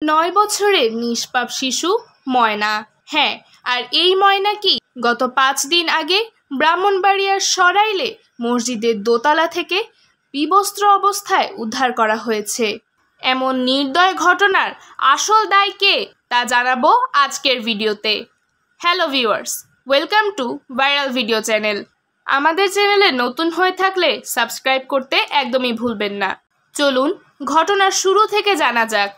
9 বছরের নিষ্পাপ শিশু ময়না। হ্যাঁ, আর এই ময়না কি গত 5 দিন আগে ব্রাহ্মণবাড়িয়ার সরাইলে মসজিদের দোতলা থেকে বিবস্ত্র অবস্থায় উদ্ধার করা হয়েছে। এমন নির্দয় ঘটনার আসল দায় কে তা জানাবো আজকের ভিডিওতে। Hello viewers, welcome to viral video channel. আমাদের চ্যানেলে নতুন হয়ে থাকলে সাবস্ক্রাইব করতে একদমই ভুলবেন না। চলুন ঘটনার শুরু থেকে জানা যাক।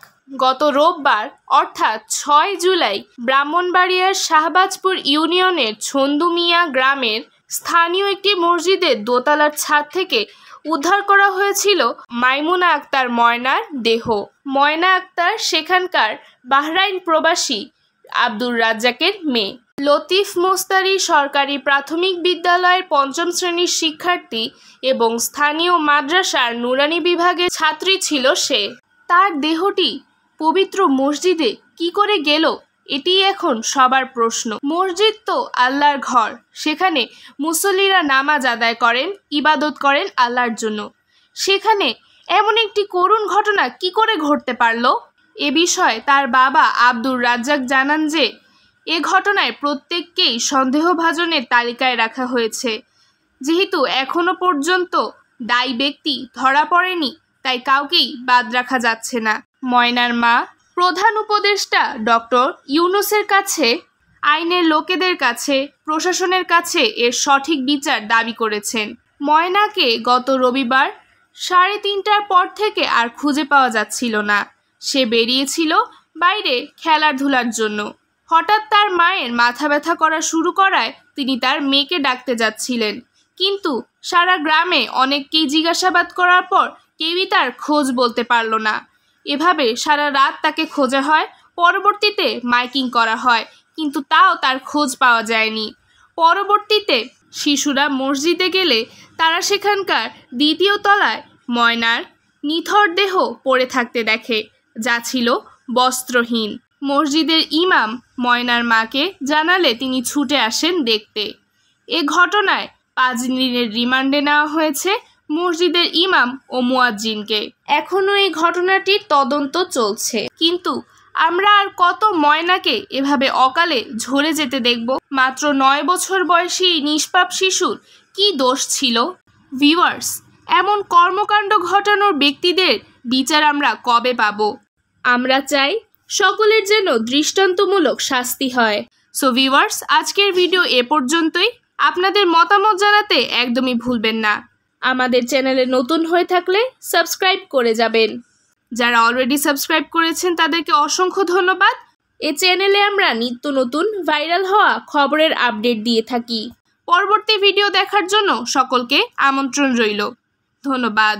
গত রোববার অর্থাৎ 6 জুলাই ব্রাহ্মণবাড়িয়ার শাহবাজপুর ইউনিয়নের ছন্দুমিয়া গ্রামের স্থানীয় একটি মসজিদের দোতলার ছাদ থেকে উদ্ধার করা হয়েছিল মাইমুনা আক্তার ময়নার দেহ। ময়না আক্তার সেখানকার বাহরাইন প্রবাসী আব্দুর রাজ্জাকের মেয়ে। লতিফ মোস্তারি সরকারি প্রাথমিক বিদ্যালয়ের 5ম শ্রেণীর শিক্ষার্থী এবং স্থানীয় মাদ্রাসার নুরানি বিভাগের ছাত্রী ছিল সে। তার দেহটি পবিত্র মসজিদে কি করে গেল, এটি এখন সবার প্রশ্ন। মসজিদ তো আল্লাহর ঘর, সেখানে মুসল্লিরা নামাজ আদায় করেন, ইবাদত করেন আল্লাহর জন্য। সেখানে এমন একটি করুণ ঘটনা কি করে ঘটতে পারল? এ বিষয়ে তার বাবা আব্দুর রাজ্জাক জানান যে এ ঘটনায় প্রত্যেককেই সন্দেহভাজনের তালিকায় রাখা হয়েছে। যেহেতু এখনো পর্যন্ত দায়ী ব্যক্তি ধরা পড়েনি, তাই কাউকেই বাদ রাখা যাচ্ছে না। ময়নার মা প্রধান উপদেষ্টা ডক্টর ইউনূসের কাছে, আইনের লোকেদের কাছে, প্রশাসনের কাছে এর সঠিক বিচার দাবি করেছেন। ময়নাকে গত রবিবার 3:30টার পর থেকে আর খুঁজে পাওয়া যাচ্ছিল না। সে বেরিয়েছিল বাইরে খেলাধুলার জন্য। হঠাৎ তার মায়ের মাথা ব্যথা করা শুরু করায় তিনি তার মেয়েকে ডাকতে যাচ্ছিলেন, কিন্তু সারা গ্রামে অনেককেই জিজ্ঞাসাবাদ করার পর কেউই তার খোঁজ বলতে পারল না। এভাবে সারা রাত তাকে খোঁজা হয়, পরবর্তীতে মাইকিং করা হয়, কিন্তু তাও তার খোঁজ পাওয়া যায়নি। পরবর্তীতে শিশুরা মসজিদে গেলে তারা সেখানকার 2য় তলায় ময়নার নিথর দেহ পড়ে থাকতে দেখে, যা ছিল বস্ত্রহীন। মসজিদের ইমাম ময়নার মাকে জানালে তিনি ছুটে আসেন দেখতে। এ ঘটনায় 5 দিনের রিমান্ডে নেওয়া হয়েছে মসজিদের ইমাম ও মুয়াজ্জিনকে। এখনও এই ঘটনাটির তদন্ত চলছে, কিন্তু আমরা আর কত ময়নাকে এভাবে অকালে ঝরে যেতে দেখব? মাত্র 9 বছর বয়সী নিষ্পাপ শিশুর কি দোষ ছিল? ভিউয়ার্স, এমন কর্মকাণ্ড ঘটানোর ব্যক্তিদের বিচার আমরা কবে পাব? আমরা চাই সকলের যেন দৃষ্টান্তমূলক শাস্তি হয়। সো ভিউয়ার্স, আজকের ভিডিও এ পর্যন্তই। আপনাদের মতামত জানাতে একদমই ভুলবেন না। আমাদের চ্যানেলে নতুন হয়ে থাকলে সাবস্ক্রাইব করে যাবেন। যারা অলরেডি সাবস্ক্রাইব করেছেন তাদেরকে অসংখ্য ধন্যবাদ। এই চ্যানেলে আমরা নিত্য নতুন ভাইরাল হওয়া খবরের আপডেট দিয়ে থাকি। পরবর্তী ভিডিও দেখার জন্য সকলকে আমন্ত্রণ রইল। ধন্যবাদ।